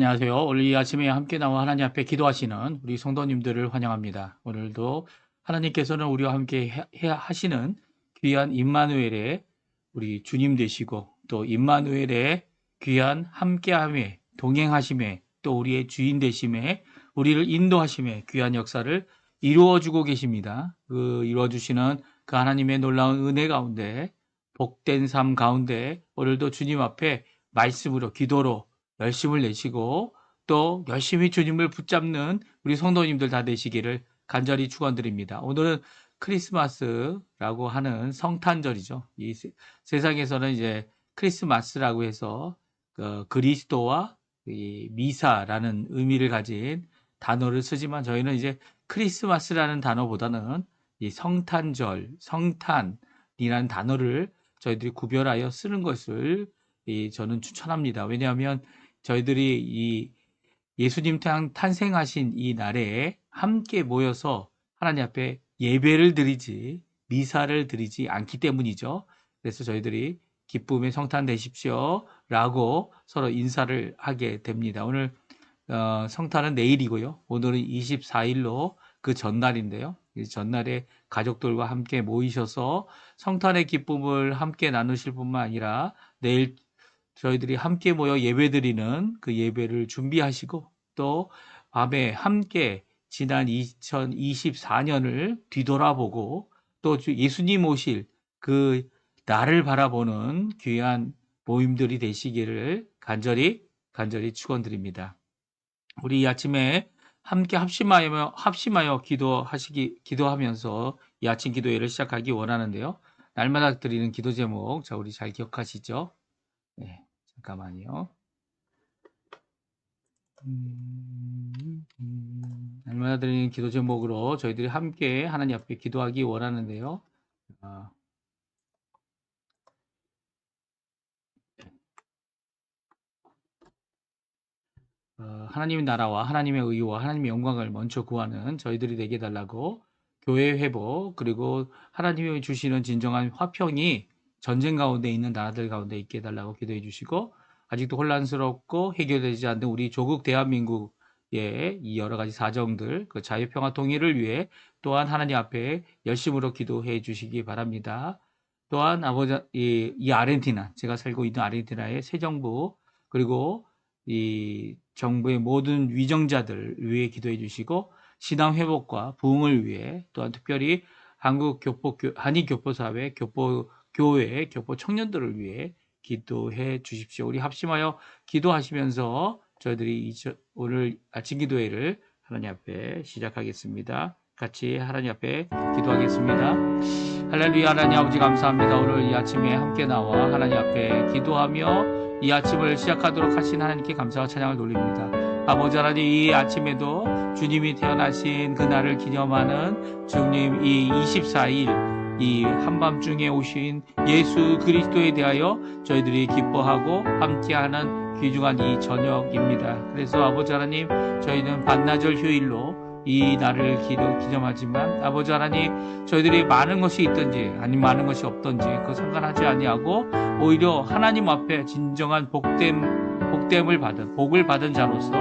안녕하세요. 오늘 이 아침에 함께 나와 하나님 앞에 기도하시는 우리 성도님들을 환영합니다. 오늘도 하나님께서는 우리와 함께 하시는 귀한 임마누엘의 우리 주님 되시고 또 임마누엘의 귀한 함께함에 동행하심에 또 우리의 주인 되심에 우리를 인도하심에 귀한 역사를 이루어주고 계십니다. 그 이루어주시는 그 하나님의 놀라운 은혜 가운데 복된 삶 가운데 오늘도 주님 앞에 말씀으로 기도로 열심을 내시고 또 열심히 주님을 붙잡는 우리 성도님들 다 되시기를 간절히 축원드립니다. 오늘은 크리스마스라고 하는 성탄절이죠. 이 세상에서는 이제 크리스마스라고 해서 그리스도와 이 미사라는 의미를 가진 단어를 쓰지만 저희는 이제 크리스마스라는 단어보다는 이 성탄절, 성탄이라는 단어를 저희들이 구별하여 쓰는 것을 저는 추천합니다. 왜냐하면 저희들이 이 예수님 탄생하신 이 날에 함께 모여서 하나님 앞에 예배를 드리지 미사를 드리지 않기 때문이죠. 그래서 저희들이 기쁨의 성탄 되십시오 라고 서로 인사를 하게 됩니다. 오늘 성탄은 내일이고요. 오늘은 24일로 그 전날인데요. 이 전날에 가족들과 함께 모이셔서 성탄의 기쁨을 함께 나누실 뿐만 아니라 내일 저희들이 함께 모여 예배드리는 그 예배를 준비하시고 또 밤에 함께 지난 2024년을 뒤돌아보고 또 예수님 오실 그 날을 바라보는 귀한 모임들이 되시기를 간절히 축원드립니다. 우리 이 아침에 함께 합심하여 기도하면서 이 아침 기도회를 시작하기 원하는데요. 날마다 드리는 기도 제목, 자 우리 잘 기억하시죠? 네, 잠깐만요. 날마다 드리는 기도 제목으로 저희들이 함께 하나님 앞에 기도하기 원하는데요. 하나님의 나라와 하나님의 의와 하나님의 영광을 먼저 구하는 저희들이 되게 해달라고 교회 회복 그리고 하나님이 주시는 진정한 화평이 전쟁 가운데 있는 나라들 가운데 있게 해달라고 기도해 주시고 아직도 혼란스럽고 해결되지 않는 우리 조국 대한민국의 이 여러 가지 사정들 그 자유평화 통일을 위해 또한 하나님 앞에 열심으로 기도해 주시기 바랍니다. 또한 아버지 이 아르헨티나 제가 살고 있는 아르헨티나의 새 정부 그리고 이 정부의 모든 위정자들 위해 기도해 주시고 신앙 회복과 부흥을 위해 또한 특별히 한인교포사회, 교회, 교포 청년들을 위해 기도해 주십시오. 우리 합심하여 기도하시면서 저희들이 오늘 아침 기도회를 하나님 앞에 시작하겠습니다. 같이 하나님 앞에 기도하겠습니다. 할렐루야. 하나님 아버지 감사합니다. 오늘 이 아침에 함께 나와 하나님 앞에 기도하며 이 아침을 시작하도록 하신 하나님께 감사와 찬양을 돌립니다. 아버지 하나님 이 아침에도 주님이 태어나신 그날을 기념하는 주님 이 24일 이 한밤중에 오신 예수 그리스도에 대하여 저희들이 기뻐하고 함께하는 귀중한 이 저녁입니다. 그래서 아버지 하나님 저희는 반나절 휴일로 이 날을 기념하지만 아버지 하나님 저희들이 많은 것이 있든지 아니면 많은 것이 없든지 그거 상관하지 아니하고 오히려 하나님 앞에 진정한 복됨을 받은 복을 받은 자로서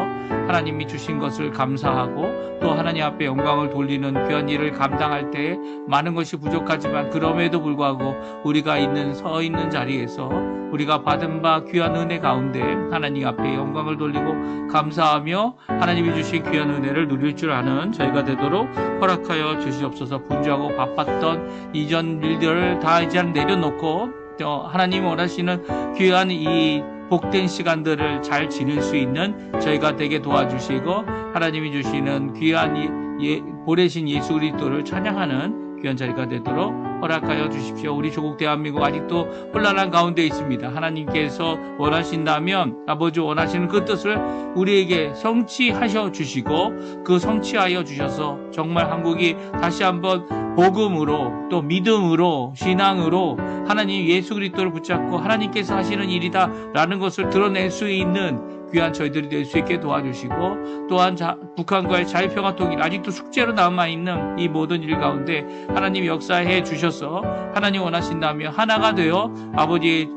하나님이 주신 것을 감사하고 또 하나님 앞에 영광을 돌리는 귀한 일을 감당할 때 많은 것이 부족하지만 그럼에도 불구하고 우리가 서 있는 자리에서 우리가 받은 바 귀한 은혜 가운데 하나님 앞에 영광을 돌리고 감사하며 하나님이 주신 귀한 은혜를 누릴 줄 아는 저희가 되도록 허락하여 주시옵소서. 분주하고 바빴던 이전 일들을 다 이제 내려놓고 하나님이 원하시는 귀한 이 복된 시간들을 잘 지낼 수 있는 저희가 되게 도와주시고 하나님이 주시는 귀한 보내신 예수 그리스도를 찬양하는 귀한 자리가 되도록 허락하여 주십시오. 우리 조국 대한민국 아직도 혼란한 가운데 있습니다. 하나님께서 원하신다면 아버지 원하시는 그 뜻을 우리에게 성취하셔 주시고 그 성취하여 주셔서 정말 한국이 다시 한번 복음으로 또 믿음으로 신앙으로 하나님 예수 그리스도를 붙잡고 하나님께서 하시는 일이다 라는 것을 드러낼 수 있는 귀한 저희들이 될 수 있게 도와주시고 또한 북한과의 자유평화 통일 아직도 숙제로 남아있는 이 모든 일 가운데 하나님 역사해 주셔서 하나님 원하신다면 하나가 되어 아버지의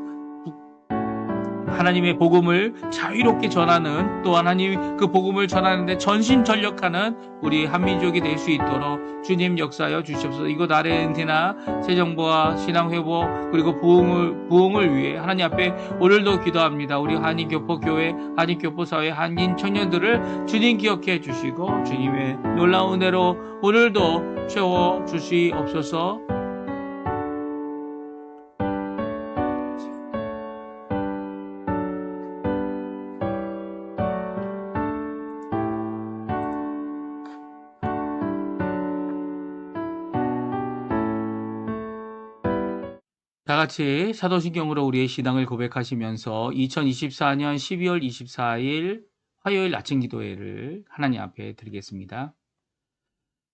하나님의 복음을 자유롭게 전하는, 또 하나님 그 복음을 전하는데 전심전력하는 우리 한민족이 될 수 있도록 주님 역사하여 주시옵소서. 이곳 아래 은혜나 새정보와 신앙회복 그리고 부흥을 위해 하나님 앞에 오늘도 기도합니다. 우리 한인교포교회, 한인교포사회, 한인 청년들을 주님 기억해 주시고 주님의 놀라운 은혜로 오늘도 채워 주시옵소서. 다 같이 사도신경으로 우리의 신앙을 고백하시면서 2024년 12월 24일 화요일 아침 기도회를 하나님 앞에 드리겠습니다.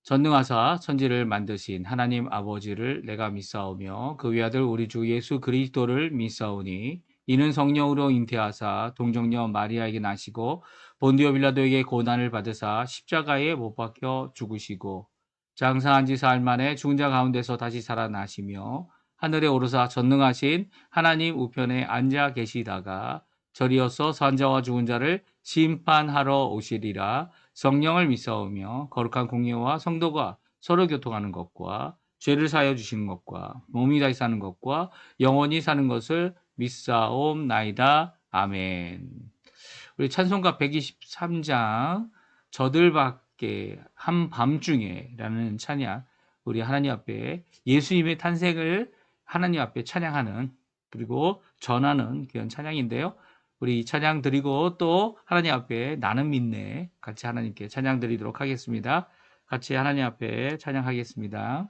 전능하사 천지를 만드신 하나님 아버지를 내가 믿사오며 그 외아들 우리 주 예수 그리스도를 믿사오니 이는 성령으로 잉태하사 동정녀 마리아에게 나시고 본디오 빌라도에게 고난을 받으사 십자가에 못 박혀 죽으시고 장사한 지 사흘 만에 죽은 자 가운데서 다시 살아나시며 하늘에 오르사 전능하신 하나님 우편에 앉아 계시다가 저리어서 산자와 죽은 자를 심판하러 오시리라. 성령을 믿사오며 거룩한 공예와 성도가 서로 교통하는 것과 죄를 사하여 주시는 것과 몸이 다시 사는 것과 영원히 사는 것을 믿사옵나이다. 아멘. 우리 찬송가 123장 저들밖에 한밤중에 라는 찬양, 우리 하나님 앞에 예수님의 탄생을 하나님 앞에 찬양하는, 그리고 전하는 그런 찬양인데요. 우리 이 찬양 드리고 또 하나님 앞에 나는 믿네 같이 하나님께 찬양 드리도록 하겠습니다. 같이 하나님 앞에 찬양하겠습니다.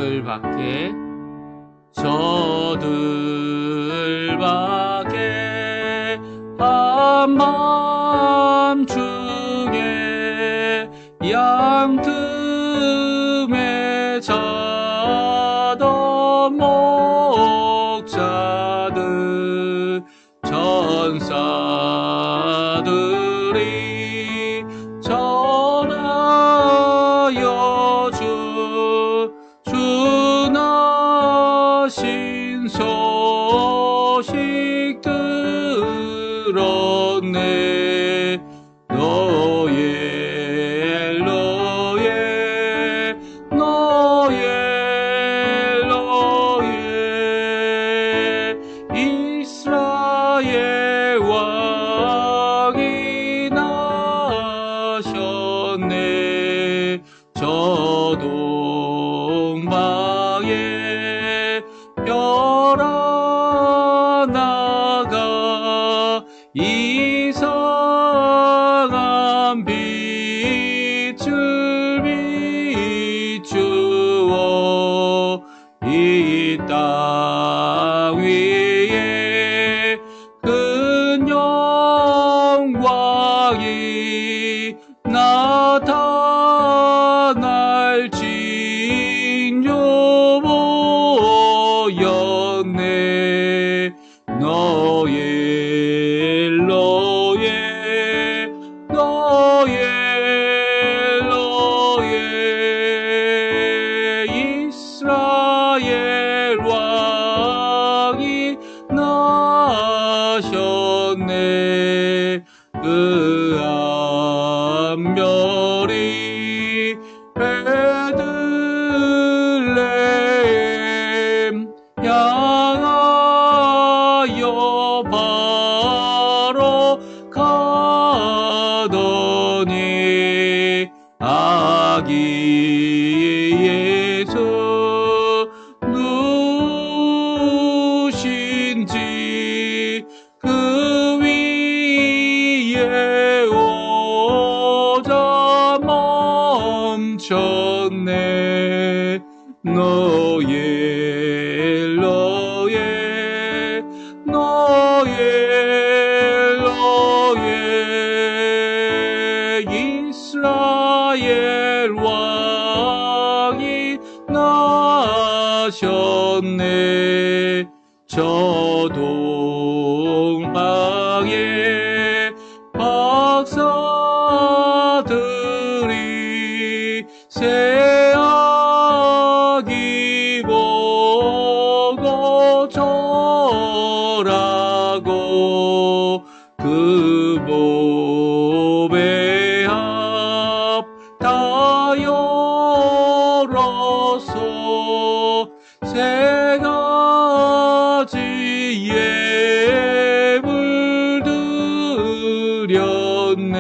저들밖에 한밤중에 양틈에 자던 목자들 전사들이 전하여 주나신 소식 들었네. 너의 이스라엘 왕이 나셨네. 저 동방에 별 하나가 이상한 빛을 비추어 이 땅 위에 큰 영광이 나타날진요 보였네. 너의 이스라엘 왕이 나셨네. 그 암별이 베들레헴 향하여 바로 가더니 아기 예수 누신지 그 위에 오자 멈췄네. 너의 이스라엘 왕이 나셨네. 저 불러서 세 가지 예물 드렸네.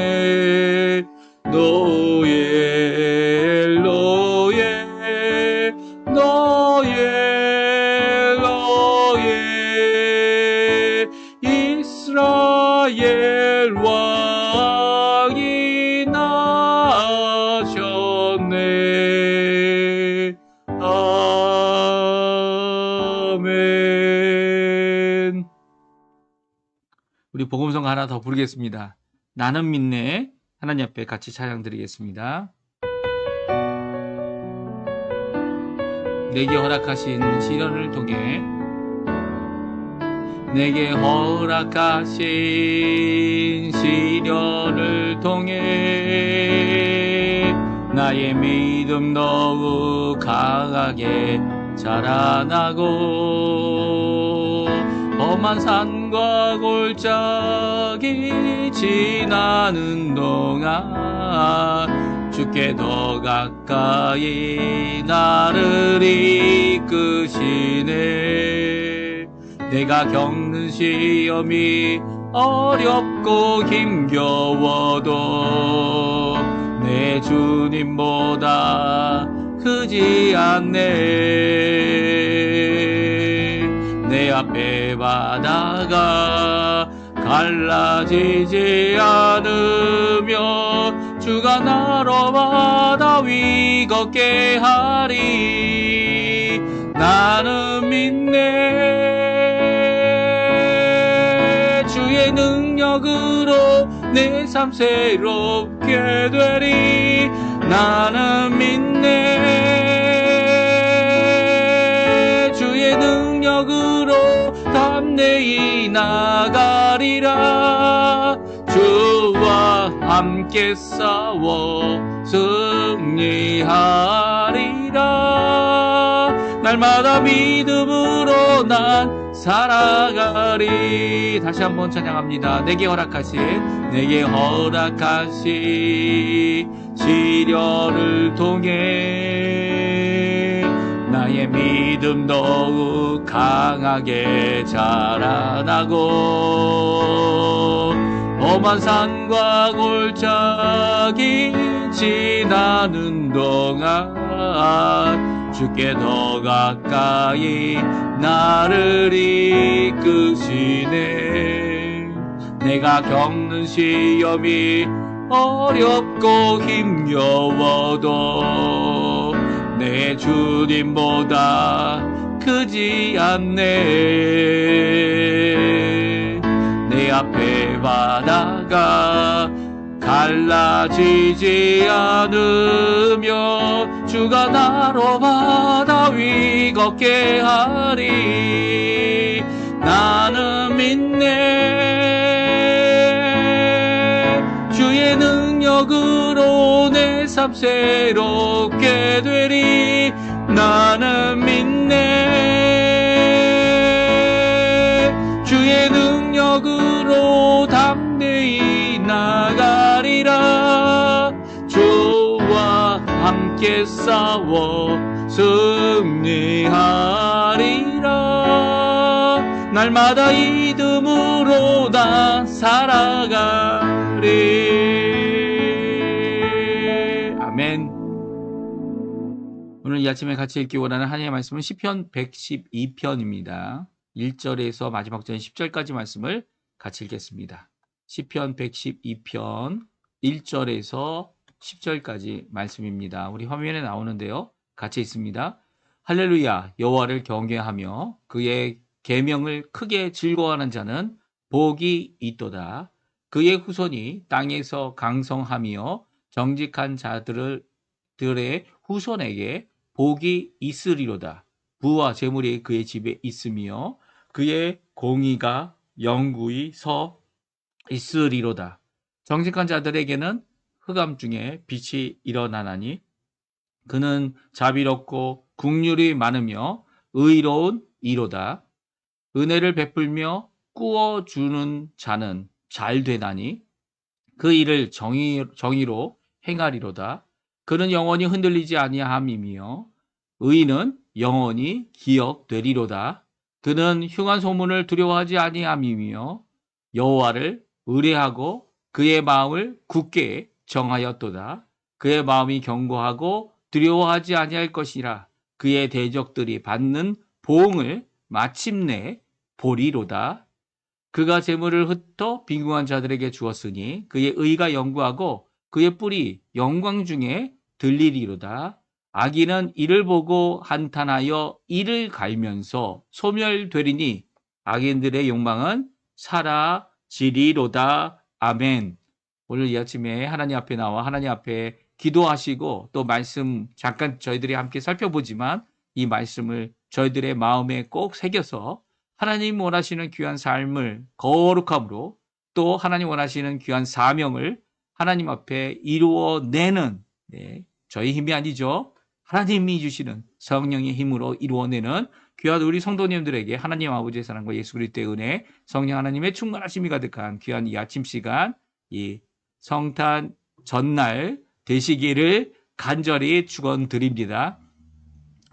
이스라엘 왕이 나셨네. 아멘. 우리 복음성 하나 더 부르겠습니다. 나는 믿네. 하나님 앞에 같이 찬양 드리겠습니다. 내게 허락하신 시련을 통해 내게 허락하신 시련을 통해 나의 믿음 더욱 강하게 자라나고 험한 산과 골짜기 지나는 동안 주께 더 가까이 나를 이끄시네. 내가 겪는 시험이 어렵고 힘겨워도 내 주님보다 크지 않네. 내 앞에 바다가 갈라지지 않으며 주가 나로 바다 위 걷게 하리. 나는 믿네. 주의 능력으로 내 삶 새롭게 되리. 나는 믿네. 주의 능력으로 담대히 나가리라. 주와 함께 싸워 승리하리라. 날마다 믿음으로 난 살아가리. 다시 한번 찬양합니다. 내게 허락하신 시련을 통해 나의 믿음 더욱 강하게 자라나고 험한 산과 골짜기 지나는 동안 주께 더 가까이 나를 이끄시네. 내가 겪는 시험이 어렵고 힘겨워도 내 주님보다 크지 않네. 내 앞에 바다가 갈라지지 않으며 주가 나로 바다 위 걷게 하리. 나는 믿네. 주의 능력으로 내 삶 새롭게 되리. 나는 믿네. 주의 능력으로 담대히 나가리라. 주와 함께 싸워 승리하리라. 날마다 믿음으로 나 살아가리. 아멘. 오늘 이 아침에 같이 읽기 원하는 하나님의 말씀은 시편 112편입니다. 1절에서 마지막 절 10절까지 말씀을 같이 읽겠습니다. 시편 112편 1절에서 10절까지 말씀입니다. 우리 화면에 나오는데요. 같이 있습니다. 할렐루야. 여호와를 경외하며 그의 계명을 크게 즐거워하는 자는 복이 있도다. 그의 후손이 땅에서 강성하며 정직한 자들의 후손에게 복이 있으리로다. 부와 재물이 그의 집에 있으며 그의 공의가 영구히 서 있으리로다. 정직한 자들에게는 흑암 중에 빛이 일어나나니 그는 자비롭고 긍휼이 많으며 의로운 이로다. 은혜를 베풀며 꾸어주는 자는 잘 되나니 그 일을 정의로 행하리로다. 그는 영원히 흔들리지 아니함이며 의인은 영원히 기억되리로다. 그는 흉한 소문을 두려워하지 아니함이며 여호와를 의뢰하고 그의 마음을 굳게 정하였도다. 그의 마음이 견고하고 두려워하지 아니할 것이라. 그의 대적들이 받는 보응을 마침내 보리로다. 그가 재물을 흩어 빈궁한 자들에게 주었으니 그의 의가 영구하고 그의 뿔이 영광 중에 들리리로다. 악인은 이를 보고 한탄하여 이를 갈면서 소멸되리니 악인들의 욕망은 사라지리로다. 아멘. 오늘 이 아침에 하나님 앞에 나와 하나님 앞에 기도하시고 또 말씀 잠깐 저희들이 함께 살펴보지만 이 말씀을 저희들의 마음에 꼭 새겨서 하나님 원하시는 귀한 삶을 거룩함으로 또 하나님 원하시는 귀한 사명을 하나님 앞에 이루어내는 저희 힘이 아니죠. 하나님이 주시는 성령의 힘으로 이루어내는 귀한 우리 성도님들에게 하나님 아버지의 사랑과 예수 그리스도의 은혜, 성령 하나님의 충만하심이 가득한 귀한 이 아침 시간, 이 성탄 전날 되시기를 간절히 축원드립니다.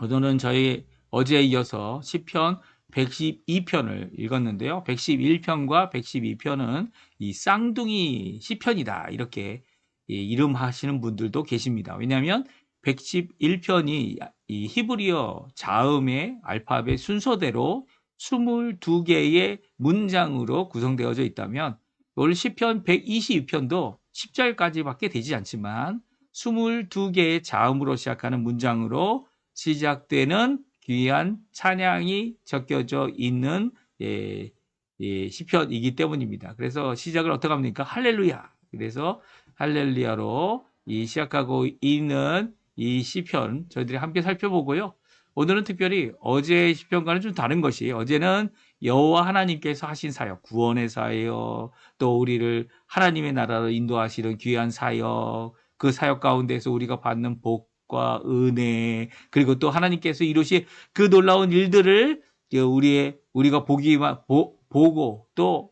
오늘은 저희 어제에 이어서 시편 112편을 읽었는데요. 111편과 112편은 이 쌍둥이 시편이다 이렇게 이름하시는 분들도 계십니다. 왜냐하면 111편이 이 히브리어 자음의 알파벳 순서대로 22개의 문장으로 구성되어져 있다면 오늘 시편 122편도 10절까지밖에 되지 않지만 22개의 자음으로 시작하는 문장으로 시작되는 귀한 찬양이 적혀져 있는 시편이기 때문입니다. 그래서 시작을 어떻게 합니까? 할렐루야. 그래서 할렐루야로 시작하고 있는 이 시편 저희들이 함께 살펴보고요. 오늘은 특별히 어제의 시편과는 좀 다른 것이 어제는 여호와 하나님께서 하신 사역, 구원의 사역, 또 우리를 하나님의 나라로 인도하시는 귀한 사역, 그 사역 가운데서 우리가 받는 복과 은혜, 그리고 또 하나님께서 이루신 그 놀라운 일들을 우리가 보고 또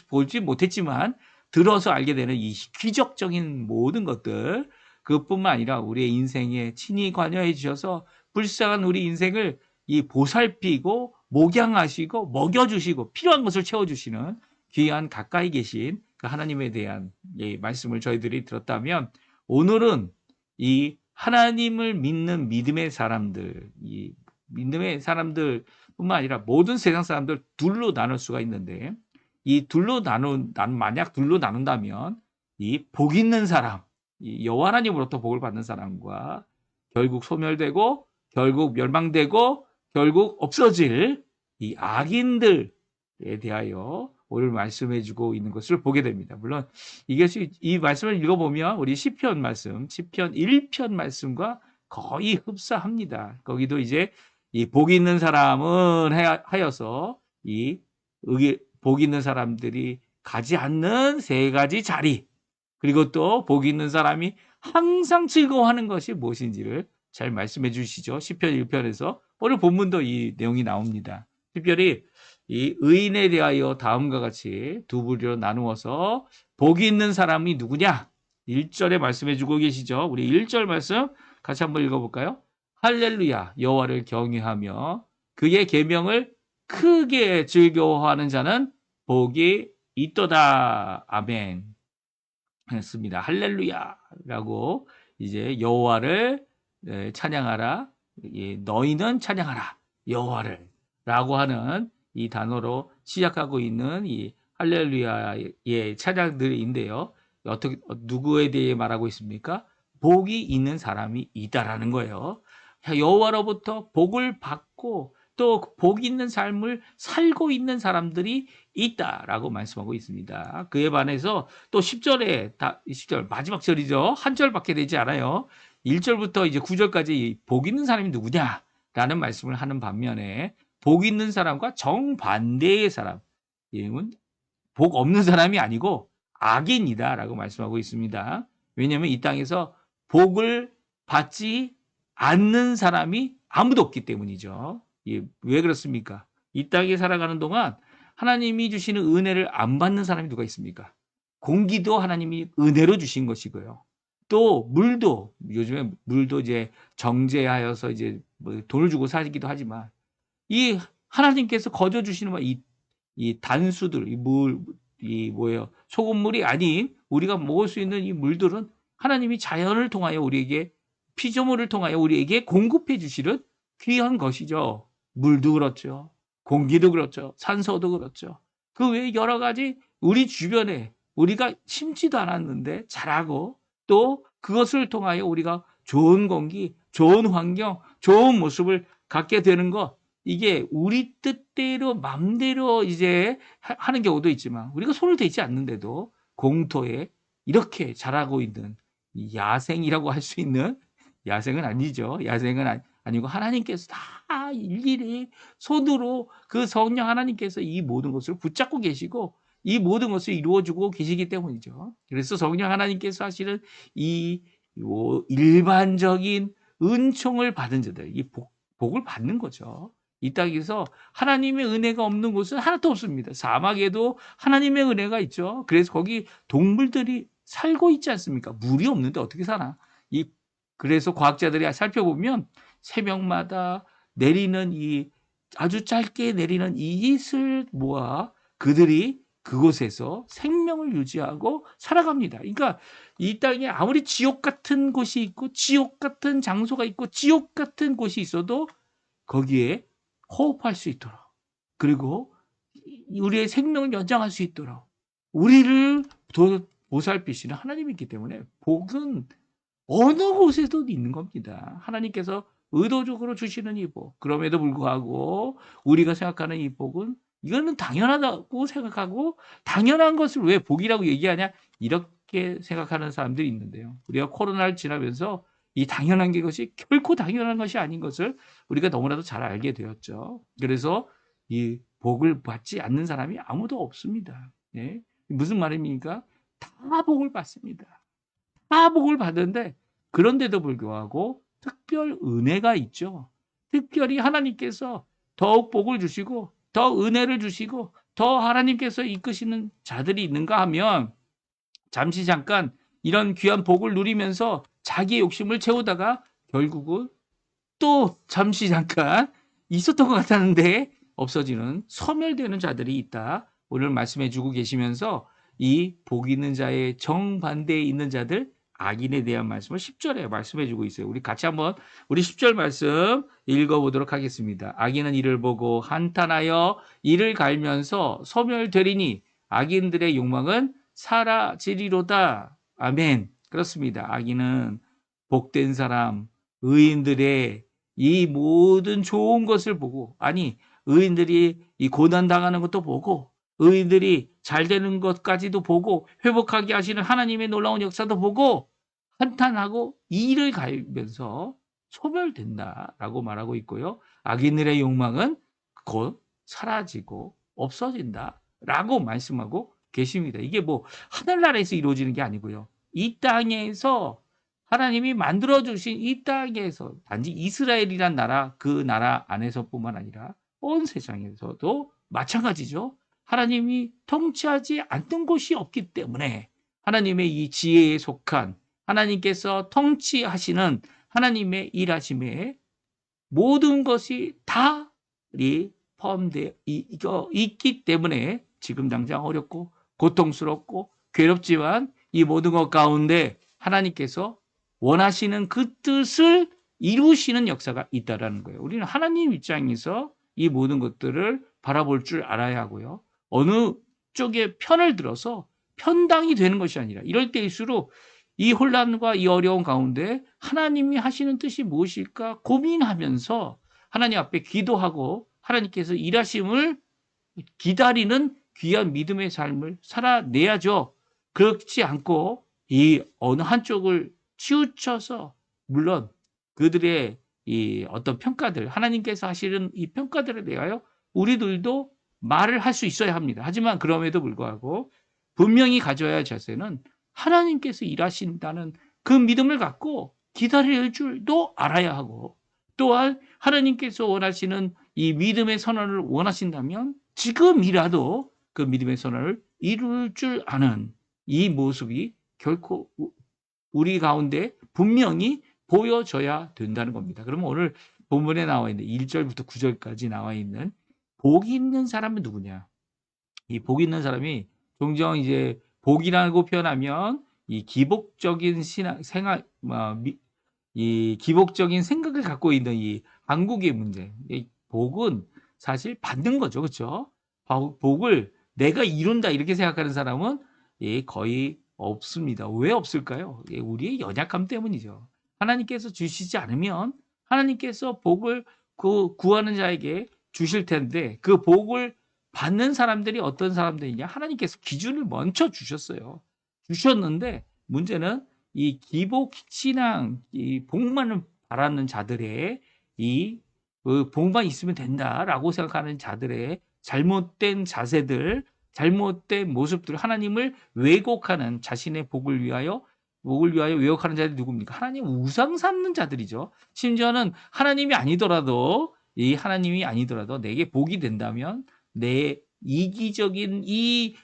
보지 못했지만 들어서 알게 되는 이 기적적인 모든 것들, 그뿐만 아니라 우리의 인생에 친히 관여해 주셔서 불쌍한 우리 인생을 보살피고 목양하시고 먹여주시고 필요한 것을 채워주시는 귀한 가까이 계신 그 하나님에 대한 말씀을 저희들이 들었다면 오늘은 이 하나님을 믿는 믿음의 사람들, 이 믿음의 사람들뿐만 아니라 모든 세상 사람들 둘로 나눌 수가 있는데 이 만약 둘로 나눈다면 이 복 있는 사람, 이 여호와 하나님으로부터 복을 받는 사람과 결국 소멸되고 결국 멸망되고 결국 없어질 이 악인들에 대하여 오늘 말씀해주고 있는 것을 보게 됩니다. 물론 이 말씀을 읽어보면 우리 시편 1편 말씀과 거의 흡사합니다. 거기도 이제 이 복 있는 사람은 하여서 복 있는 사람들이 가지 않는 세 가지 자리, 그리고 또 복 있는 사람이 항상 즐거워하는 것이 무엇인지를 잘 말씀해 주시죠. 시편 1편에서 오늘 본문도 이 내용이 나옵니다. 특별히 이 의인에 대하여 다음과 같이 두 부류로 나누어서 복이 있는 사람이 누구냐? 1절에 말씀해 주고 계시죠. 우리 1절 말씀 같이 한번 읽어볼까요? 할렐루야, 여호와를 경외하며 그의 계명을 크게 즐거워하는 자는 복이 있도다. 아멘. 했습니다. 할렐루야라고 이제 여호와를 찬양하라. 너희는 찬양하라. 여호와를라고 하는 이 단어로 시작하고 있는 이 할렐루야의 찬양들인데요. 누구에 대해 말하고 있습니까? 복이 있는 사람이 있다라는 거예요. 여호와로부터 복을 받고 또 복 있는 삶을 살고 있는 사람들이 있다라고 말씀하고 있습니다. 그에 반해서 또 10절 마지막 절이죠. 한 절밖에 되지 않아요. 1절부터 이제 9절까지 복 있는 사람이 누구냐라는 말씀을 하는 반면에 복 있는 사람과 정반대의 사람, 이는 복 없는 사람이 아니고 악인이다라고 말씀하고 있습니다. 왜냐하면 이 땅에서 복을 받지 않는 사람이 아무도 없기 때문이죠. 왜 그렇습니까? 이 땅에 살아가는 동안 하나님이 주시는 은혜를 안 받는 사람이 누가 있습니까? 공기도 하나님이 은혜로 주신 것이고요. 또 물도 요즘에 물도 이제 정제하여서 이제 뭐 돈을 주고 사기도 하지만 이 하나님께서 거저 주시는 이 단수들, 이 뭐예요? 소금물이 아닌 우리가 먹을 수 있는 이 물들은 하나님이 자연을 통하여 우리에게 피조물을 통하여 우리에게 공급해 주시는 귀한 것이죠. 물도 그렇죠. 공기도 그렇죠. 산소도 그렇죠. 그 외에 여러 가지 우리 주변에 우리가 심지도 않았는데 자라고 또 그것을 통하여 우리가 좋은 공기, 좋은 환경, 좋은 모습을 갖게 되는 것 이게 우리 뜻대로 맘대로 이제 하는 경우도 있지만 우리가 손을 대지 않는데도 공터에 이렇게 자라고 있는 야생이라고 할 수 있는 야생은 아니죠. 야생은 아니고 하나님께서 다 일일이 손으로 그 성령 하나님께서 이 모든 것을 붙잡고 계시고 이 모든 것을 이루어주고 계시기 때문이죠. 그래서 성령 하나님께서 하시는 이 일반적인 은총을 받은 자들, 이 복을 받는 거죠. 이 땅에서 하나님의 은혜가 없는 곳은 하나도 없습니다. 사막에도 하나님의 은혜가 있죠. 그래서 거기 동물들이 살고 있지 않습니까? 물이 없는데 어떻게 사나? 그래서 과학자들이 살펴보면 새벽마다 내리는 아주 짧게 내리는 이슬 모아 그들이 그곳에서 생명을 유지하고 살아갑니다. 그러니까 이 땅에 아무리 지옥 같은 곳이 있고 지옥 같은 장소가 있고 지옥 같은 곳이 있어도 거기에 호흡할 수 있도록 그리고 우리의 생명을 연장할 수 있도록 우리를 보살피시는 하나님이 있기 때문에 복은 어느 곳에도 있는 겁니다. 하나님께서 의도적으로 주시는 이 복. 그럼에도 불구하고 우리가 생각하는 이 복은 이거는 당연하다고 생각하고 당연한 것을 왜 복이라고 얘기하냐 이렇게 생각하는 사람들이 있는데요. 우리가 코로나를 지나면서 이 당연한 것이 결코 당연한 것이 아닌 것을 우리가 너무나도 잘 알게 되었죠. 그래서 이 복을 받지 않는 사람이 아무도 없습니다. 네? 무슨 말입니까? 다 복을 받습니다. 다 복을 받는데 그런데도 불구하고 특별 은혜가 있죠. 특별히 하나님께서 더욱 복을 주시고 더 은혜를 주시고 더 하나님께서 이끄시는 자들이 있는가 하면 잠시 잠깐 이런 귀한 복을 누리면서 자기의 욕심을 채우다가 결국은 또 잠시 잠깐 있었던 것 같았는데 없어지는 소멸되는 자들이 있다. 오늘 말씀해 주고 계시면서 이 복 있는 자의 정반대에 있는 자들 악인에 대한 말씀을 10절에 말씀해 주고 있어요. 우리 같이 한번 우리 10절 말씀 읽어보도록 하겠습니다. 악인은 이를 보고 한탄하여 이를 갈면서 소멸되리니 악인들의 욕망은 사라지리로다. 아멘. 그렇습니다. 악인은 복된 사람, 의인들의 이 모든 좋은 것을 보고 아니 의인들이 이 고난 당하는 것도 보고 의인들이 잘 되는 것까지도 보고 회복하게 하시는 하나님의 놀라운 역사도 보고 한탄하고 이를 갈면서 소멸된다라고 말하고 있고요. 악인들의 욕망은 곧 사라지고 없어진다라고 말씀하고 계십니다. 이게 뭐 하늘나라에서 이루어지는 게 아니고요. 이 땅에서 하나님이 만들어주신 이 땅에서 단지 이스라엘이란 나라 그 나라 안에서뿐만 아니라 온 세상에서도 마찬가지죠. 하나님이 통치하지 않는 곳이 없기 때문에 하나님의 이 지혜에 속한 하나님께서 통치하시는 하나님의 일하심에 모든 것이 다 포함되어 있기 때문에 지금 당장 어렵고 고통스럽고 괴롭지만 이 모든 것 가운데 하나님께서 원하시는 그 뜻을 이루시는 역사가 있다라는 거예요. 우리는 하나님 입장에서 이 모든 것들을 바라볼 줄 알아야 하고요. 어느 쪽에 편을 들어서 편당이 되는 것이 아니라 이럴 때일수록 이 혼란과 이 어려운 가운데 하나님이 하시는 뜻이 무엇일까 고민하면서 하나님 앞에 기도하고 하나님께서 일하심을 기다리는 귀한 믿음의 삶을 살아내야죠. 그렇지 않고 이 어느 한쪽을 치우쳐서 물론 그들의 이 어떤 평가들 하나님께서 하시는 이 평가들에 대하여 우리들도 말을 할 수 있어야 합니다. 하지만 그럼에도 불구하고 분명히 가져야 할 자세는 하나님께서 일하신다는 그 믿음을 갖고 기다릴 줄도 알아야 하고 또한 하나님께서 원하시는 이 믿음의 선언을 원하신다면 지금이라도 그 믿음의 선언을 이룰 줄 아는 이 모습이 결코 우리 가운데 분명히 보여져야 된다는 겁니다. 그러면 오늘 본문에 나와 있는 1절부터 9절까지 나와 있는 복이 있는 사람은 누구냐? 이 복 있는 사람이 종종 이제 복이라고 표현하면 이 기복적인 생활, 이 기복적인 생각을 갖고 있는 이 한국의 문제. 이 복은 사실 받는 거죠, 그렇죠? 복을 내가 이룬다 이렇게 생각하는 사람은 거의 없습니다. 왜 없을까요? 우리의 연약함 때문이죠. 하나님께서 주시지 않으면 하나님께서 복을 구하는 자에게 주실 텐데 그 복을 받는 사람들이 어떤 사람들이냐? 하나님께서 기준을 먼저 주셨어요. 주셨는데 문제는 이 기복 신앙, 이 복만을 바라는 자들의 복만 있으면 된다라고 생각하는 자들의 잘못된 자세들, 잘못된 모습들, 하나님을 왜곡하는 자신의 복을 위하여 왜곡하는 자들이 누굽니까? 하나님 우상 삼는 자들이죠. 심지어는 하나님이 아니더라도 내게 복이 된다면 내 이기적인 이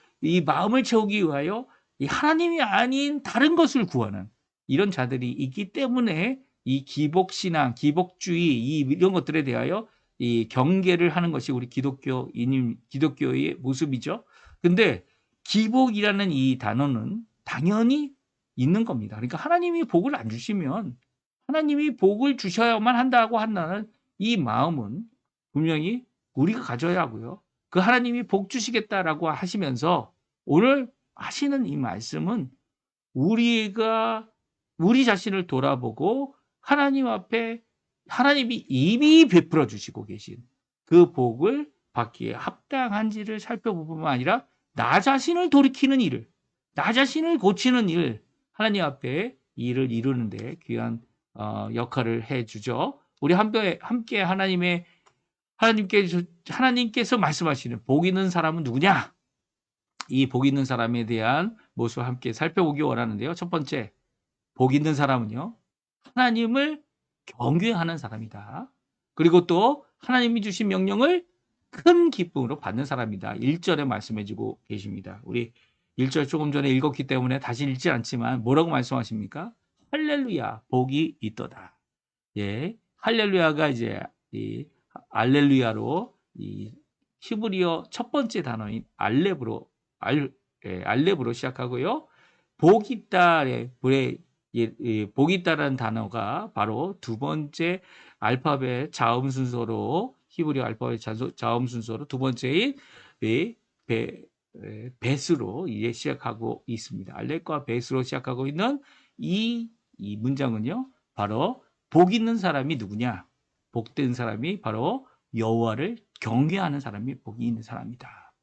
마음을 채우기 위하여 이 하나님이 아닌 다른 것을 구하는 이런 자들이 있기 때문에 이 기복신앙, 기복주의 이런 것들에 대하여 이 경계를 하는 것이 우리 기독교의 모습이죠. 근데 기복이라는 이 단어는 당연히 있는 겁니다. 그러니까 하나님이 복을 안 주시면 하나님이 복을 주셔야만 한다고 한다는 이 마음은 분명히 우리가 가져야 하고요. 그 하나님이 복 주시겠다라고 하시면서 오늘 하시는 이 말씀은 우리가 우리 자신을 돌아보고 하나님 앞에 하나님이 이미 베풀어 주시고 계신 그 복을 받기에 합당한지를 살펴볼 뿐만 아니라 나 자신을 돌이키는 일을, 나 자신을 고치는 일, 하나님 앞에 일을 이루는데 귀한 역할을 해주죠. 우리 함께 하나님께서 말씀하시는 복 있는 사람은 누구냐? 이 복 있는 사람에 대한 모습을 함께 살펴보기 원하는데요. 첫 번째, 복 있는 사람은요, 하나님을 경외하는 사람이다. 그리고 또 하나님이 주신 명령을 큰 기쁨으로 받는 사람이다. 1절에 말씀해주고 계십니다. 우리 1절 조금 전에 읽었기 때문에 다시 읽지 않지만 뭐라고 말씀하십니까? 할렐루야, 복이 있도다. 예, 할렐루야가 이제 이 알렐루야로 이 히브리어 첫 번째 단어인 알렙으로 시작하고요. 복 있다의 복 있다라는 단어가 바로 두 번째 알파벳 자음 순서로 히브리어 알파벳 자음 순서로 두 번째인 벳으로 이제 시작하고 있습니다. 알렙과 벳으로 시작하고 있는 이 문장은요. 바로 복 있는 사람이 누구냐? 복된 사람이 바로 여호와를 경외하는 사람이 복이 있는 사람이다.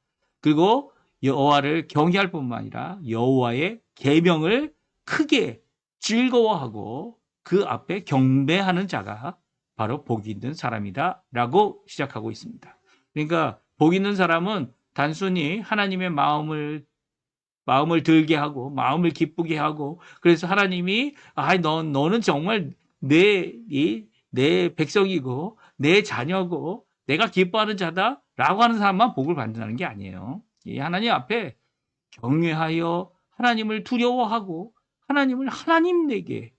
그리고 여호와를 경외할 뿐만 아니라 여호와의 계명을 크게 즐거워하고 그 앞에 경배하는 자가 바로 복이 있는 사람이다라고 시작하고 있습니다. 그러니까 복 있는 사람은 단순히 하나님의 마음을 들게 하고 마음을 기쁘게 하고 그래서 하나님이 너는 정말 내 백성이고 내 자녀고 내가 기뻐하는 자다라고 하는 사람만 복을 받는다는 게 아니에요. 하나님 앞에 경외하여 하나님을 두려워하고 하나님을 하나님 되게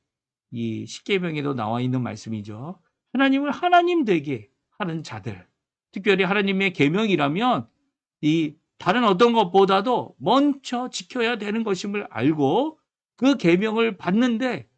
이 십계명에도 나와 있는 말씀이죠. 하나님을 하나님 되게 하는 자들. 특별히 하나님의 계명이라면 이 다른 어떤 것보다도 먼저 지켜야 되는 것임을 알고 그 계명을 받는데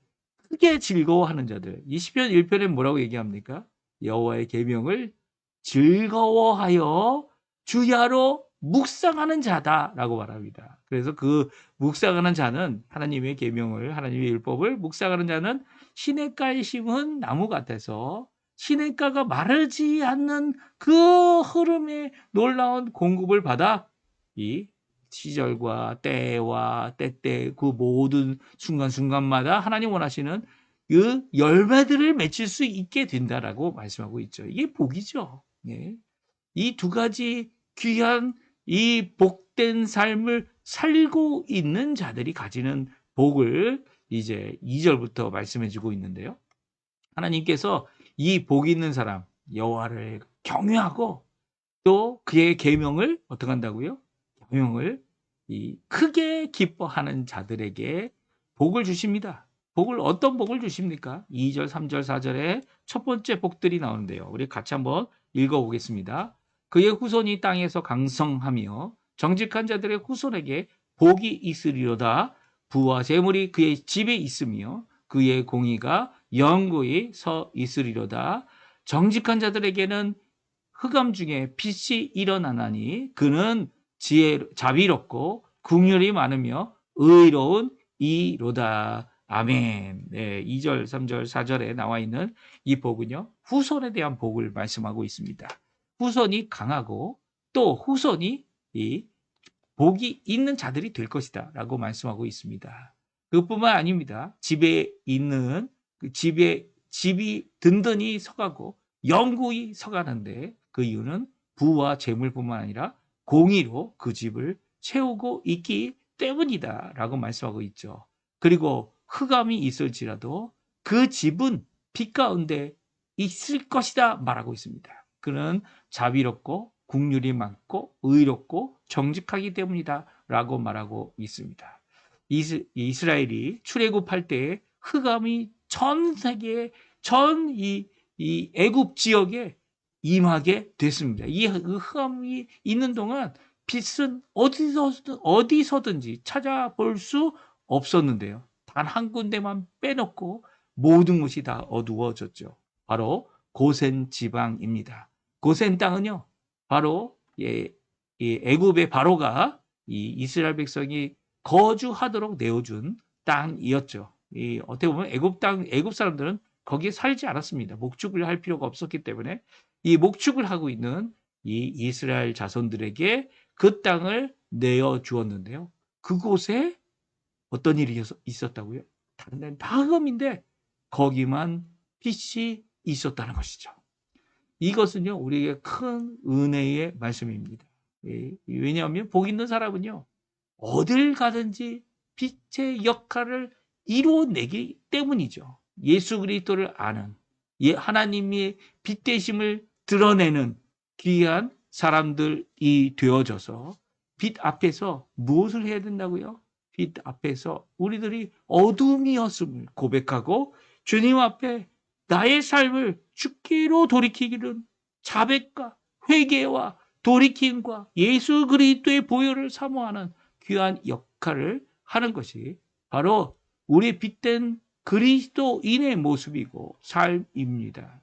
크게 즐거워하는 자들. 이 시편 1편에 뭐라고 얘기합니까? 여호와의 계명을 즐거워하여 주야로 묵상하는 자다라고 말합니다. 그래서 그 묵상하는 자는 하나님의 계명을 하나님의 율법을 묵상하는 자는 시냇가에 심은 나무 같아서 시냇가가 마르지 않는 그 흐름의 놀라운 공급을 받아 이 시절과 때와 때때 그 모든 순간순간마다 하나님 원하시는 그 열매들을 맺힐 수 있게 된다라고 말씀하고 있죠. 이게 복이죠. 예. 이 두 가지 귀한 이 복된 삶을 살고 있는 자들이 가지는 복을 이제 2절부터 말씀해 주고 있는데요. 하나님께서 이 복 있는 사람 여호와를 경외하고 또 그의 계명을 어떻게 한다고요? 계명을 크게 기뻐하는 자들에게 복을 주십니다. 복을 어떤 복을 주십니까? 2절, 3절, 4절에 첫 번째 복들이 나오는데요. 우리 같이 한번 읽어보겠습니다. 그의 후손이 땅에서 강성하며 정직한 자들의 후손에게 복이 있으리로다. 부와 재물이 그의 집에 있으며 그의 공의가 영구히 서 있으리로다. 정직한 자들에게는 흑암 중에 빛이 일어나나니 그는 자비롭고 긍휼이 많으며 의로운 이로다. 아멘. 네, 2절, 3절, 4절에 나와 있는 이 복은요, 후손에 대한 복을 말씀하고 있습니다. 후손이 강하고 또 후손이 이 복이 있는 자들이 될 것이다 라고 말씀하고 있습니다. 그뿐만 아닙니다. 집에 있는 집이 든든히 서가고 영구히 서가는데 그 이유는 부와 재물뿐만 아니라 공의로 그 집을 채우고 있기 때문이다 라고 말씀하고 있죠. 그리고 흑암이 있을지라도 그 집은 빛 가운데 있을 것이다 말하고 있습니다. 그는 자비롭고 긍휼이 많고 의롭고 정직하기 때문이다 라고 말하고 있습니다. 이스라엘이 출애굽할 때에 흑암이 전 세계 이 애굽 지역에 임하게 됐습니다. 이 흑암이 있는 동안 빛은 어디서든지 찾아볼 수 없었는데요. 단 한 군데만 빼놓고 모든 것이 다 어두워졌죠. 바로 고센 지방입니다. 고센 땅은요, 바로 이 애굽의 바로가 이 이스라엘 백성이 거주하도록 내어준 땅이었죠. 어떻게 보면 애굽 사람들은 거기에 살지 않았습니다. 목축을 할 필요가 없었기 때문에 이 목축을 하고 있는 이 이스라엘 자손들에게 그 땅을 내어 주었는데요. 그곳에 어떤 일이 있었다고요? 다른 데는 다 흑암인데 거기만 빛이 있었다는 것이죠. 이것은요, 우리에게 큰 은혜의 말씀입니다. 왜냐하면 복 있는 사람은요, 어딜 가든지 빛의 역할을 이루어내기 때문이죠. 예수 그리스도를 아는, 하나님의 빛 되심을 드러내는 귀한 사람들이 되어져서 빛 앞에서 무엇을 해야 된다고요? 빛 앞에서 우리들이 어둠이었음을 고백하고 주님 앞에 나의 삶을 주께로 돌이키기는 자백과 회개와 돌이킴과 예수 그리스도의 보혈을 사모하는 귀한 역할을 하는 것이 바로 우리의 빛된 그리스도인의 모습이고 삶입니다.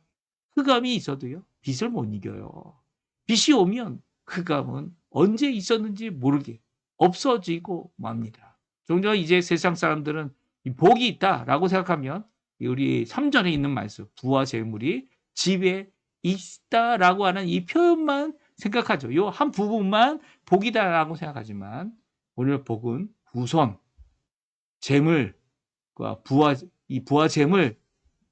흑암이 있어도요, 빛을 못 이겨요. 빛이 오면 흑암은 언제 있었는지 모르게 없어지고 맙니다. 종종 이제 세상 사람들은 복이 있다라고 생각하면 우리 3절에 있는 말씀, 부와 재물이 집에 있다라고 하는 이 표현만 생각하죠. 이 한 부분만 복이다라고 생각하지만 오늘 복은 후손, 재물과 부와 재물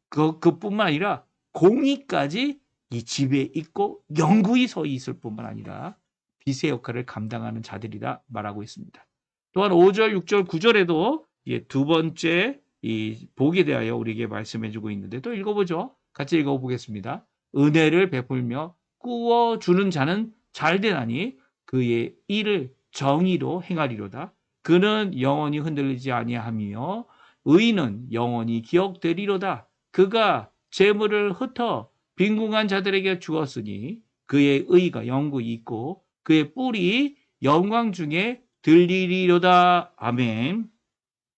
그뿐만 아니라 공의까지 이 집에 있고 영구히 서 있을 뿐만 아니라 빛의 역할을 감당하는 자들이다 말하고 있습니다. 또한 5절, 6절, 9절에도 두 번째 이 복에 대하여 우리에게 말씀해주고 있는데 또 읽어보죠. 같이 읽어보겠습니다. 은혜를 베풀며 꾸어주는 자는 잘되나니 그의 일을 정의로 행하리로다. 그는 영원히 흔들리지 아니하며 의인은 영원히 기억되리로다. 그가 재물을 흩어 빈궁한 자들에게 주었으니 그의 의가 영구히 있고 그의 뿔이 영광 중에 들리리로다. 아멘.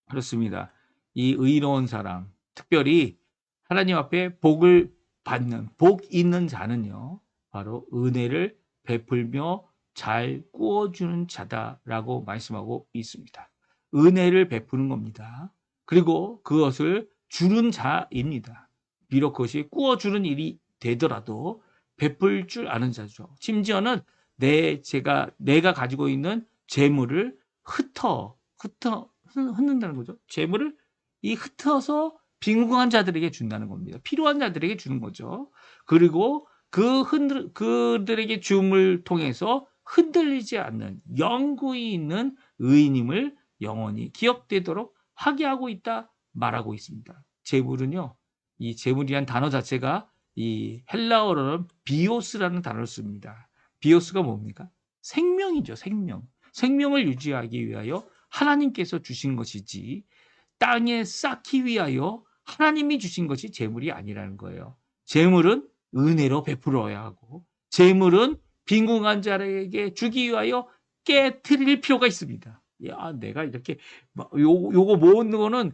그렇습니다. 이 의로운 사람, 특별히 하나님 앞에 복을 받는, 복 있는 자는요, 바로 은혜를 베풀며 잘 꾸어주는 자다라고 말씀하고 있습니다. 은혜를 베푸는 겁니다. 그리고 그것을 주는 자입니다. 비록 그것이 꾸어주는 일이 되더라도 베풀 줄 아는 자죠. 심지어는 내가 가지고 있는 재물을 흩는다는 거죠. 재물을 흩어서 빈궁한 자들에게 준다는 겁니다. 필요한 자들에게 주는 거죠. 그리고 그들에게 줌을 통해서 흔들리지 않는 영구히 있는 의인임을 영원히 기억되도록 하게 하고 있다 말하고 있습니다. 재물은요, 이 재물이란 단어 자체가 이 헬라어로는 비오스라는 단어를 씁니다. 비오스가 뭡니까? 생명이죠, 생명. 생명을 유지하기 위하여 하나님께서 주신 것이지 땅에 쌓기 위하여 하나님이 주신 것이 재물이 아니라는 거예요. 재물은 은혜로 베풀어야 하고 재물은 빈궁한 자에게 주기 위하여 깨트릴 필요가 있습니다. 야, 내가 이렇게 요거 모으는 거는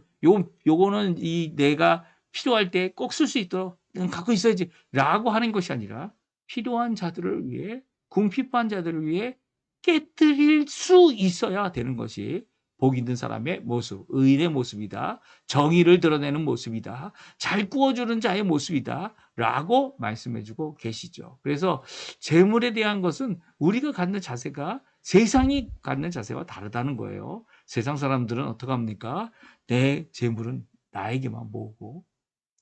요거는 이 내가 필요할 때 꼭 쓸 수 있도록 갖고 있어야지라고 하는 것이 아니라 필요한 자들을 위해 궁핍한 자들을 위해 깨트릴 수 있어야 되는 것이 복 있는 사람의 모습, 의인의 모습이다. 정의를 드러내는 모습이다. 잘 구워주는 자의 모습이다. 라고 말씀해주고 계시죠. 그래서 재물에 대한 것은 우리가 갖는 자세가 세상이 갖는 자세와 다르다는 거예요. 세상 사람들은 어떻게 합니까? 내 재물은 나에게만 모으고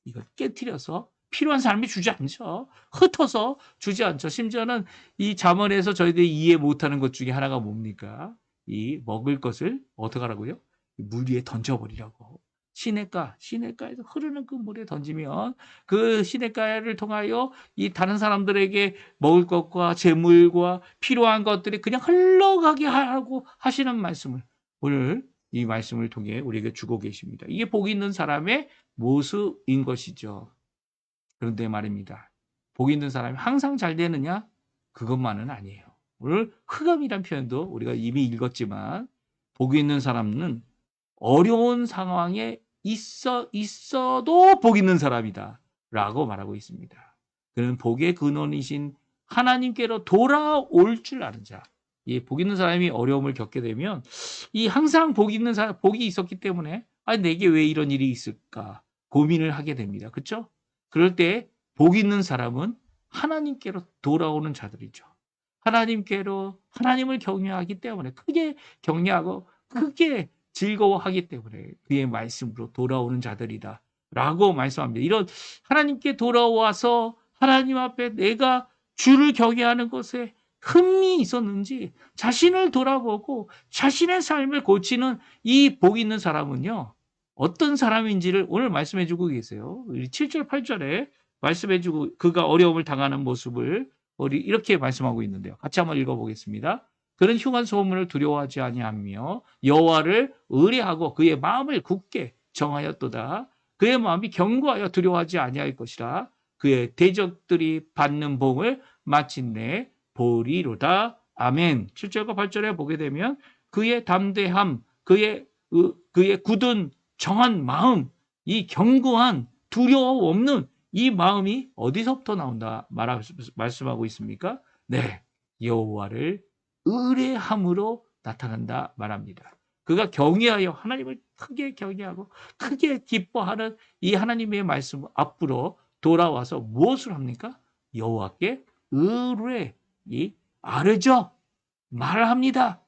이걸 깨트려서 필요한 사람이 주지 않죠. 흩어서 주지 않죠. 심지어는 이 잠언에서 저희들이 이해 못하는 것 중에 하나가 뭡니까? 이 먹을 것을 어떻게 하라고요? 물 위에 던져버리라고. 시냇가에서 흐르는 그 물에 던지면 그 시냇가를 통하여 이 다른 사람들에게 먹을 것과 재물과 필요한 것들이 그냥 흘러가게 하라고 하시는 말씀을 오늘 이 말씀을 통해 우리에게 주고 계십니다. 이게 복 있는 사람의 모습인 것이죠. 그런데 말입니다. 복 있는 사람이 항상 잘 되느냐? 그것만은 아니에요. 오늘 흑암이란 표현도 우리가 이미 읽었지만 복 있는 사람은 어려운 상황에 있어도 복 있는 사람이다 라고 말하고 있습니다. 그는 복의 근원이신 하나님께로 돌아올 줄 아는 자. 이 복 있는 사람이 어려움을 겪게 되면 이 항상 복 있는 사람, 복이 있었기 때문에 내게 왜 이런 일이 있을까 고민을 하게 됩니다. 그렇죠? 그럴 때 복 있는 사람은 하나님께로 돌아오는 자들이죠. 하나님께로 하나님을 경외하기 때문에 크게 경외하고 크게 즐거워하기 때문에 그의 말씀으로 돌아오는 자들이다 라고 말씀합니다. 이런 하나님께 돌아와서 하나님 앞에 내가 주를 경외하는 것에 흠이 있었는지 자신을 돌아보고 자신의 삶을 고치는 이 복 있는 사람은요. 어떤 사람인지를 오늘 말씀해 주고 계세요. 7절 8절에 말씀해 주고 그가 어려움을 당하는 모습을 우리 이렇게 말씀하고 있는데요. 같이 한번 읽어보겠습니다. 그는 흉한 소문을 두려워하지 아니하며 여호와를 의뢰하고 그의 마음을 굳게 정하였도다. 그의 마음이 견고하여 두려워하지 아니할 것이라. 그의 대적들이 받는 복을 마침내 보리로다. 아멘. 7절과 8절에 보게 되면 그의 담대함, 그의 굳은 정한 마음, 이 견고한 두려움 없는 이 마음이 어디서부터 나온다 말씀하고 있습니까? 네, 여호와를 의뢰함으로 나타난다 말합니다. 그가 경외하여 하나님을 크게 경외하고 크게 기뻐하는 이 하나님의 말씀 앞으로 돌아와서 무엇을 합니까? 여호와께 아뢰죠. 말합니다.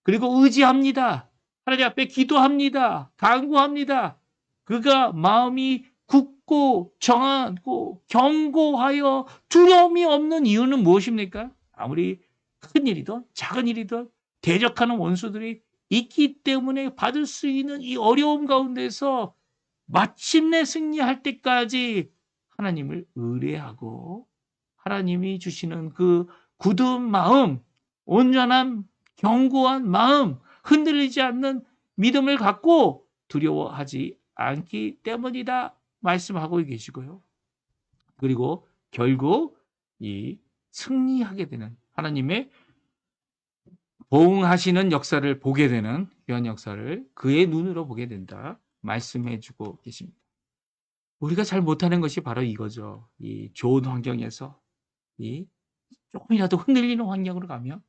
그리고 의지합니다. 하나님 앞에 기도합니다. 간구합니다. 그가 마음이 굳고 정하고 견고하여 두려움이 없는 이유는 무엇입니까? 아무리 큰 일이든 작은 일이든 대적하는 원수들이 있기 때문에 받을 수 있는 이 어려움 가운데서 마침내 승리할 때까지 하나님을 의뢰하고 하나님이 주시는 그 굳은 마음, 온전한 견고한 마음, 흔들리지 않는 믿음을 갖고 두려워하지 않기 때문이다 말씀하고 계시고요. 그리고 결국 이 승리하게 되는 하나님의 보응하시는 역사를 보게 되는 이런 역사를 그의 눈으로 보게 된다 말씀해 주고 계십니다. 우리가 잘 못하는 것이 바로 이거죠. 이 좋은 환경에서 이 조금이라도 흔들리는 환경으로 가면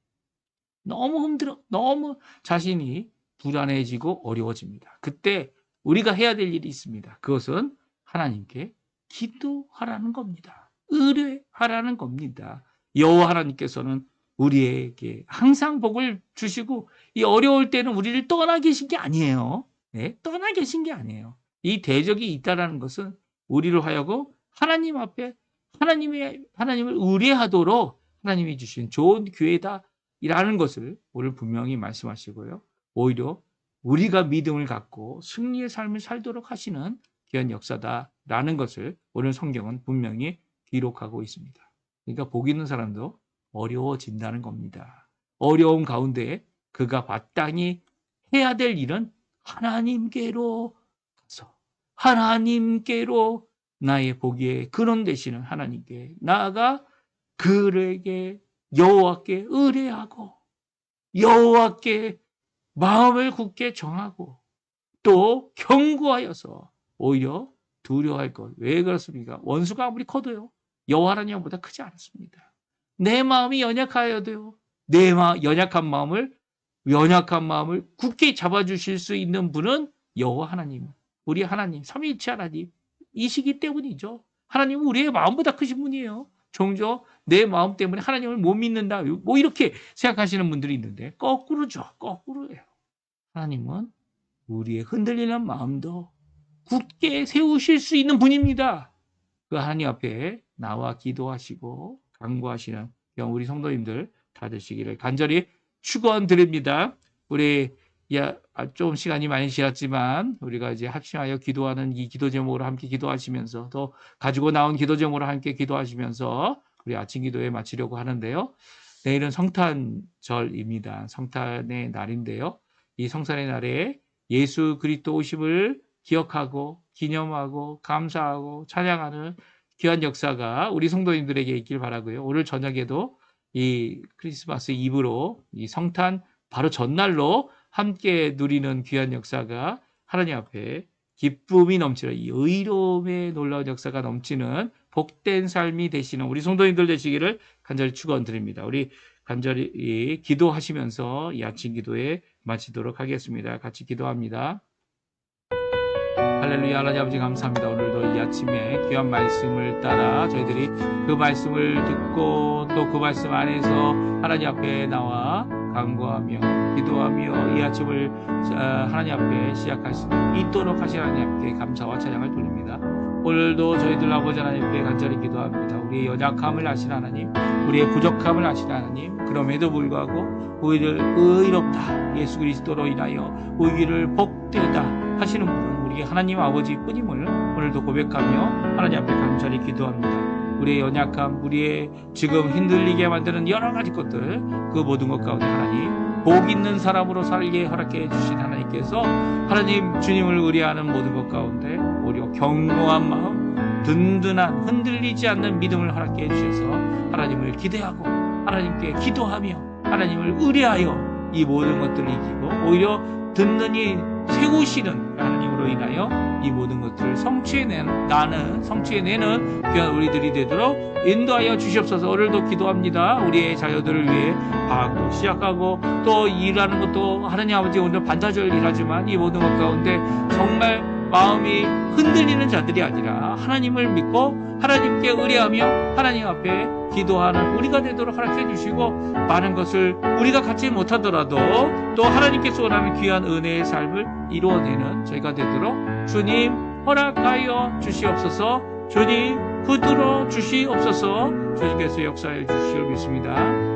너무 힘들어, 너무 자신이 불안해지고 어려워집니다. 그때 우리가 해야 될 일이 있습니다. 그것은 하나님께 기도하라는 겁니다. 의뢰하라는 겁니다. 여호와 하나님께서는 우리에게 항상 복을 주시고 이 어려울 때는 우리를 떠나 계신 게 아니에요. 네, 떠나 계신 게 아니에요. 이 대적이 있다라는 것은 우리를 하여금 하나님 앞에 하나님을 의뢰하도록 하나님이 주신 좋은 기회다라는 것을 오늘 분명히 말씀하시고요. 오히려 우리가 믿음을 갖고 승리의 삶을 살도록 하시는 귀한 역사다라는 것을 오늘 성경은 분명히 기록하고 있습니다. 그러니까 복 있는 사람도 어려워진다는 겁니다. 어려움 가운데 그가 마땅히 해야 될 일은 하나님께로 나아가서 하나님께로 나의 복의 근원 되시는 하나님께 나아가 그에게 여호와께 의뢰하고 여호와께 마음을 굳게 정하고 또 경고하여서 오히려 두려워할 것. 왜 그렇습니까? 원수가 아무리 커도요. 여호와 하나님보다 크지 않습니다. 내 마음이 연약하여도요. 내 연약한 마음을 굳게 잡아주실 수 있는 분은 여호와 하나님, 우리 하나님, 삼위일체 하나님이시기 때문이죠. 하나님은 우리의 마음보다 크신 분이에요. 종종 내 마음 때문에 하나님을 못 믿는다. 뭐 이렇게 생각하시는 분들이 있는데 거꾸로죠. 거꾸로예요. 하나님은 우리의 흔들리는 마음도 굳게 세우실 수 있는 분입니다. 그 하나님 앞에 나와 기도하시고 간구하시는 우리 성도님들 다 되시기를 간절히 축원드립니다. 우리 좀 시간이 많이 지났지만 우리가 이제 합심하여 기도하는 이 기도 제목으로 함께 기도하시면서 또 가지고 나온 기도 제목으로 함께 기도하시면서 우리 아침 기도에 마치려고 하는데요. 내일은 성탄절입니다. 성탄의 날인데요. 이 성탄의 날에 예수 그리스도 오심을 기억하고 기념하고 감사하고 찬양하는 귀한 역사가 우리 성도님들에게 있길 바라고요. 오늘 저녁에도 이 크리스마스 이브로 이 성탄 바로 전날로 함께 누리는 귀한 역사가 하나님 앞에 기쁨이 넘치는 이 의로움의 놀라운 역사가 넘치는 복된 삶이 되시는 우리 성도님들 되시기를 간절히 축원드립니다. 우리 간절히 기도하시면서 이 아침 기도에 마치도록 하겠습니다. 같이 기도합니다. 할렐루야. 하나님 아버지 감사합니다. 오늘도 이 아침에 귀한 말씀을 따라 저희들이 그 말씀을 듣고 또 그 말씀 안에서 하나님 앞에 나와 간구하며 기도하며 이 아침을 하나님 앞에 시작할 수 있도록 하신 하나님 앞에 감사와 찬양을 돌립니다. 오늘도 저희들 아버지 하나님 앞에 간절히 기도합니다. 우리의 연약함을 아신 하나님, 우리의 부족함을 아신 하나님, 그럼에도 불구하고 우리를 의롭다 예수 그리스도로 인하여 우리를 복되다 하시는 분은 우리 하나님 아버지 뿐임을 오늘도 고백하며 하나님 앞에 간절히 기도합니다. 우리의 연약함, 우리의 지금 흔들리게 만드는 여러 가지 것들, 그 모든 것 가운데 하나님 복 있는 사람으로 살게 허락해 주신 하나님께서 하나님 주님을 의뢰하는 모든 것 가운데 오히려 견고한 마음, 든든한 흔들리지 않는 믿음을 허락해 주셔서 하나님을 기대하고 하나님께 기도하며 하나님을 의뢰하여 이 모든 것들을 이기고 오히려 든든히 세우시는 하나님으로 인하여 이 모든 것들을 성취해내는 귀한 우리들이 되도록 인도하여 주시옵소서. 오늘도 기도합니다. 우리의 자녀들을 위해 방학도 시작하고 또 일하는 것도 하나님 아버지 오늘 반타절 일하지만 이 모든 것 가운데 정말 마음이 흔들리는 자들이 아니라 하나님을 믿고 하나님께 의뢰하며 하나님 앞에 기도하는 우리가 되도록 허락해 주시고 많은 것을 우리가 갖지 못하더라도 또 하나님께서 원하는 귀한 은혜의 삶을 이루어내는 저희가 되도록 주님 허락하여 주시옵소서. 주님 붙들어 주시옵소서. 주님께서 역사해 주시길 믿습니다.